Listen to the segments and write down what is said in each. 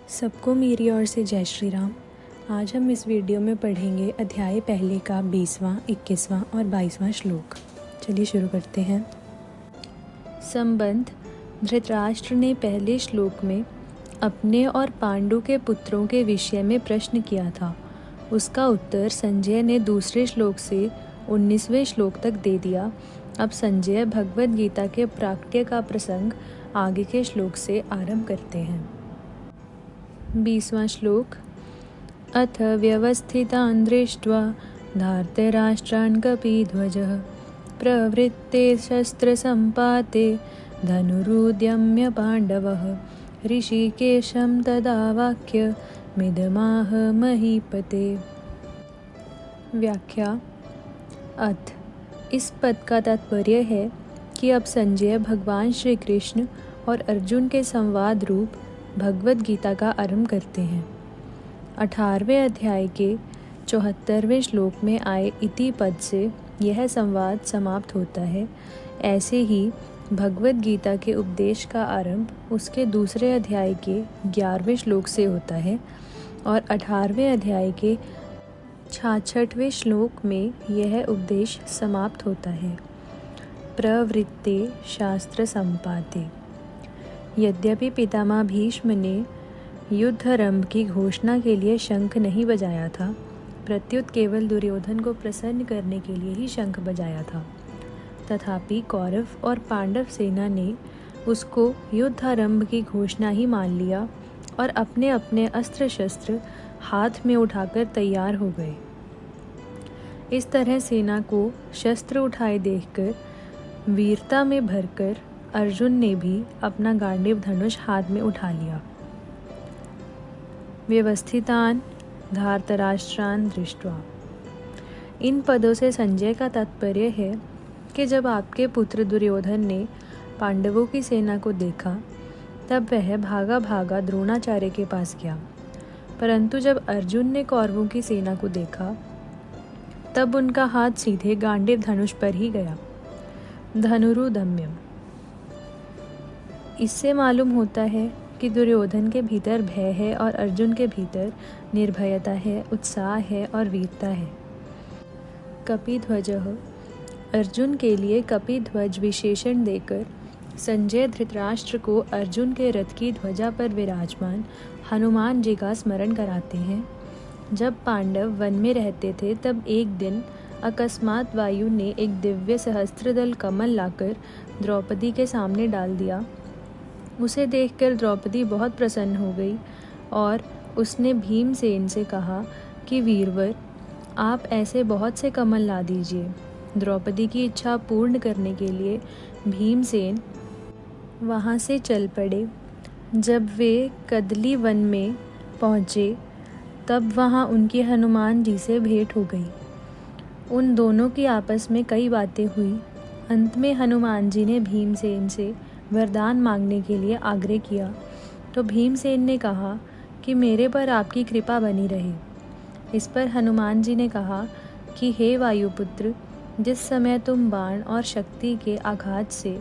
सबको मेरी ओर से जय श्री राम। आज हम इस वीडियो में पढ़ेंगे अध्याय पहले का 20वां, 21वां और 22वां श्लोक। चलिए शुरू करते हैं। संबंध धृतराष्ट्र ने पहले श्लोक में अपने और पांडु के पुत्रों के विषय में प्रश्न किया था। उसका उत्तर संजय ने दूसरे श्लोक से 19वें श्लोक तक दे दिया। अब संजय भगवद गीता के प्राकट्य का प्रसंग आगे के श्लोक से आरंभ करते हैं। 20वां श्लोक। अथ व्यवस्थितान् दृष्ट्वा धार्तराष्ट्रान् कपिध्वजः प्रवृत्ते शस्त्रसम्पाते धनुरुद्यम्य पाण्डवः ऋषिकेशं तदा वाक्यमिदमाह महीपते। व्याख्या। अथ इस पद का तात्पर्य है कि अब संजय भगवान श्री कृष्ण और अर्जुन के संवाद रूप भगवद गीता का आरंभ करते हैं। 18वें अध्याय के 74वें श्लोक में आए इति पद से यह संवाद समाप्त होता है। ऐसे ही भगवद गीता के उपदेश का आरंभ उसके दूसरे अध्याय के 11वें श्लोक से होता है और 18वें अध्याय के 66वें श्लोक में यह उपदेश समाप्त होता है। प्रवृत्ते शास्त्र संपाते। यद्यपि पितामह भीष्म ने युद्धारंभ की घोषणा के लिए शंख नहीं बजाया था, प्रत्युत केवल दुर्योधन को प्रसन्न करने के लिए ही शंख बजाया था, तथापि कौरव और पांडव सेना ने उसको युद्धारंभ की घोषणा ही मान लिया और अपने अपने अस्त्र शस्त्र हाथ में उठाकर तैयार हो गए। इस तरह सेना को शस्त्र उठाए देखकर वीरता में भरकर अर्जुन ने भी अपना गांडीव धनुष हाथ में उठा लिया। व्यवस्थितान् धार्तराष्ट्रान् दृष्ट्वा। इन पदों से संजय का तात्पर्य है कि जब आपके पुत्र दुर्योधन ने पांडवों की सेना को देखा तब वह भागा भागा द्रोणाचार्य के पास गया, परंतु जब अर्जुन ने कौरवों की सेना को देखा तब उनका हाथ सीधे गांडीव धनुष पर ही गया। धनुरुदम्यम। इससे मालूम होता है कि दुर्योधन के भीतर भय है और अर्जुन के भीतर निर्भयता है, उत्साह है और वीरता है। कपिध्वजः। अर्जुन के लिए कपिध्वज विशेषण देकर संजय धृतराष्ट्र को अर्जुन के रथ की ध्वजा पर विराजमान हनुमान जी का स्मरण कराते हैं। जब पांडव वन में रहते थे तब एक दिन अकस्मात वायु ने एक दिव्य सहस्त्रदल कमल लाकर द्रौपदी के सामने डाल दिया। उसे देखकर द्रौपदी बहुत प्रसन्न हो गई और उसने भीमसेन से कहा कि वीरवर, आप ऐसे बहुत से कमल ला दीजिए। द्रौपदी की इच्छा पूर्ण करने के लिए भीमसेन वहाँ से चल पड़े। जब वे कदली वन में पहुँचे तब वहाँ उनकी हनुमान जी से भेंट हो गई। उन दोनों की आपस में कई बातें हुई। अंत में हनुमान जी ने भीमसेन से वरदान मांगने के लिए आग्रह किया तो भीमसेन ने कहा कि मेरे पर आपकी कृपा बनी रहे। इस पर हनुमान जी ने कहा कि हे वायुपुत्र, जिस समय तुम बाण और शक्ति के आघात से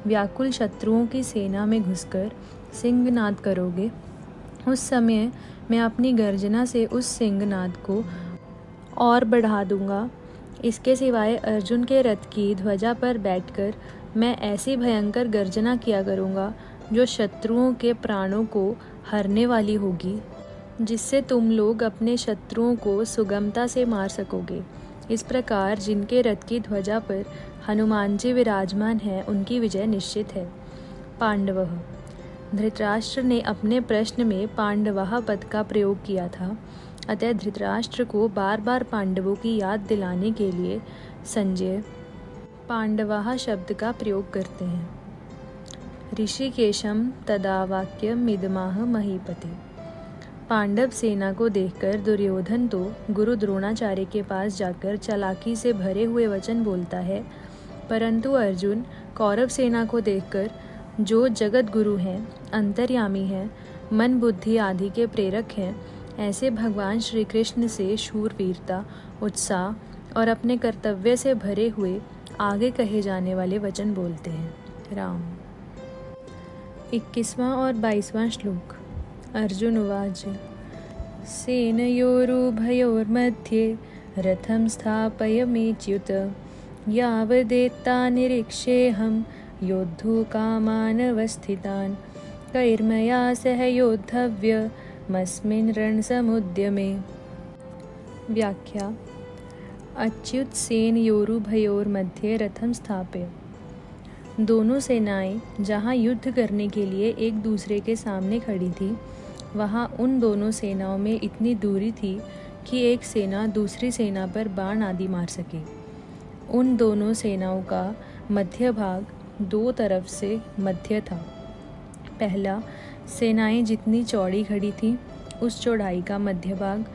व्याकुल शत्रुओं की सेना में घुसकर सिंहनाद करोगे, उस समय मैं अपनी गर्जना से उस सिंहनाद को और बढ़ा दूंगा। इसके सिवाय अर्जुन के रथ की ध्वजा पर बैठकर मैं ऐसी भयंकर गर्जना किया करूँगा जो शत्रुओं के प्राणों को हरने वाली होगी, जिससे तुम लोग अपने शत्रुओं को सुगमता से मार सकोगे। इस प्रकार जिनके रथ की ध्वजा पर हनुमान जी विराजमान हैं उनकी विजय निश्चित है। पांडवः। धृतराष्ट्र ने अपने प्रश्न में पांडवः पद का प्रयोग किया था, अतः धृतराष्ट्र को बार बार पांडवों की याद दिलाने के लिए संजय पांडवः शब्द का प्रयोग करते हैं। ऋषिकेशम तदा वाक्यमिदमाह महीपते। पांडव सेना को देखकर दुर्योधन तो गुरु द्रोणाचार्य के पास जाकर चालाकी से भरे हुए वचन बोलता है, परंतु अर्जुन कौरव सेना को देखकर, जो जगत गुरु हैं, अंतर्यामी हैं, मन बुद्धि आदि के प्रेरक हैं, ऐसे भगवान श्री कृष्ण से शूरवीरता, उत्साह और अपने कर्तव्य से भरे हुए आगे कहे जाने वाले वचन बोलते हैं। राम। 21वां और 22वां श्लोक। अर्जुन उवाच सेनयोरुभयोर्मध्ये रथं स्थापयमेच्युत यावदेतान्निरीक्षेऽहं योद्धुकामानवस्थितान् कैर्मया सह योद्धव्यमस्मिन् रणसमुद्यमे। व्याख्या। अच्युत सेनयोरुभयोर्मध्ये रथं स्थापय। दोनों सेनाएं जहां युद्ध करने के लिए एक दूसरे के सामने खड़ी थी, वहां उन दोनों सेनाओं में इतनी दूरी थी कि एक सेना दूसरी सेना पर बाण आदि मार सके। उन दोनों सेनाओं का मध्य भाग दो तरफ से मध्य था। पहला, सेनाएं जितनी चौड़ी खड़ी थी उस चौड़ाई का मध्य भाग,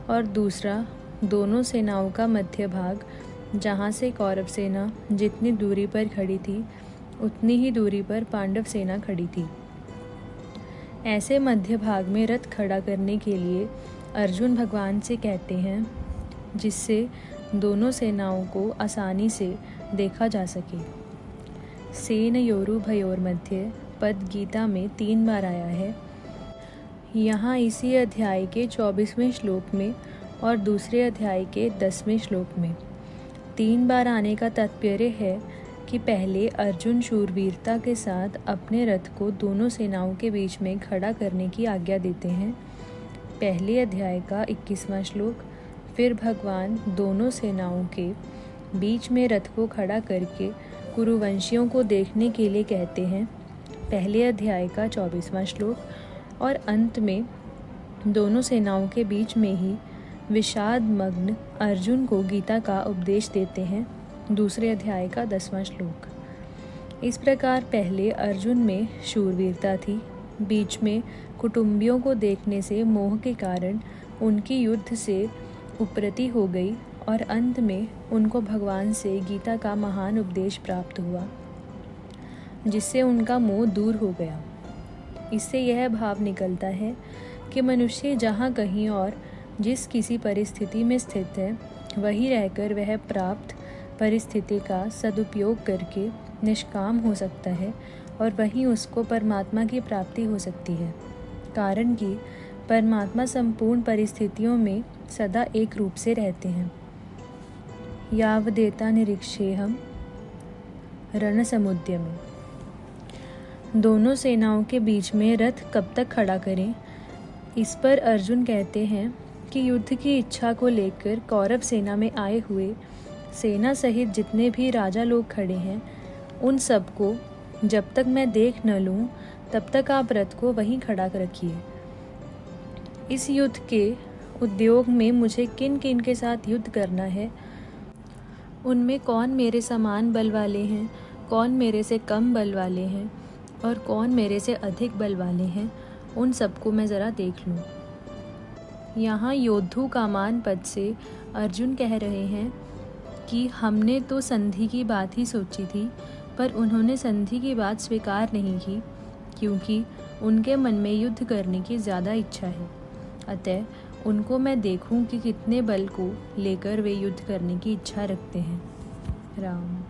और दूसरा, दोनों सेनाओं का मध्य भाग जहाँ से कौरव सेना जितनी दूरी पर खड़ी थी उतनी ही दूरी पर पांडव सेना खड़ी थी। ऐसे मध्य भाग में रथ खड़ा करने के लिए अर्जुन भगवान से कहते हैं, जिससे दोनों सेनाओं को आसानी से देखा जा सके। सेनयोरुभयोर्मध्ये पद गीता में 3 बार आया है। यहाँ इसी अध्याय के 24वें श्लोक में और दूसरे अध्याय के 10वें श्लोक में 3 बार आने का तात्पर्य है कि पहले अर्जुन शूरवीरता के साथ अपने रथ को दोनों सेनाओं के बीच में खड़ा करने की आज्ञा देते हैं। पहले अध्याय का 21वां श्लोक, फिर भगवान दोनों सेनाओं के बीच में रथ को खड़ा करके कुरुवंशियों को देखने के लिए कहते हैं। पहले अध्याय का 24वां श्लोक, और अंत में दोनों सेनाओं के बीच में ही विषाद मग्न अर्जुन को गीता का उपदेश देते हैं। दूसरे अध्याय का 10वां श्लोक। इस प्रकार पहले अर्जुन में शूरवीरता थी, बीच में कुटुंबियों को देखने से मोह के कारण उनकी युद्ध से उपरति हो गई, और अंत में उनको भगवान से गीता का महान उपदेश प्राप्त हुआ, जिससे उनका मोह दूर हो गया। इससे यह भाव निकलता है कि मनुष्य जहाँ कहीं और जिस किसी परिस्थिति में स्थित है, वहीं रहकर वह प्राप्त परिस्थिति का सदुपयोग करके निष्काम हो सकता है, और वहीं उसको परमात्मा की प्राप्ति हो सकती है। कारण कि परमात्मा संपूर्ण परिस्थितियों में सदा एक रूप से रहते हैं। यावदेतान्निरीक्षेऽहं रणसमुद्यमे। दोनों सेनाओं के बीच में रथ कब तक खड़ा करें, इस पर अर्जुन कहते हैं कि युद्ध की इच्छा को लेकर कौरव सेना में आए हुए सेना सहित जितने भी राजा लोग खड़े हैं, उन सबको जब तक मैं देख न लूं तब तक आप रथ को वहीं खड़ा रखिए। इस युद्ध के उद्योग में मुझे किन किन के साथ युद्ध करना है, उनमें कौन मेरे समान बल वाले हैं, कौन मेरे से कम बल वाले हैं, और कौन मेरे से अधिक बल वाले हैं, उन सबको मैं ज़रा देख लूँ। यहाँ योद्धु कामान पद से अर्जुन कह रहे हैं कि हमने तो संधि की बात ही सोची थी, पर उन्होंने संधि की बात स्वीकार नहीं की, क्योंकि उनके मन में युद्ध करने की ज़्यादा इच्छा है। अतः उनको मैं देखूं कि कितने बल को लेकर वे युद्ध करने की इच्छा रखते हैं। राम।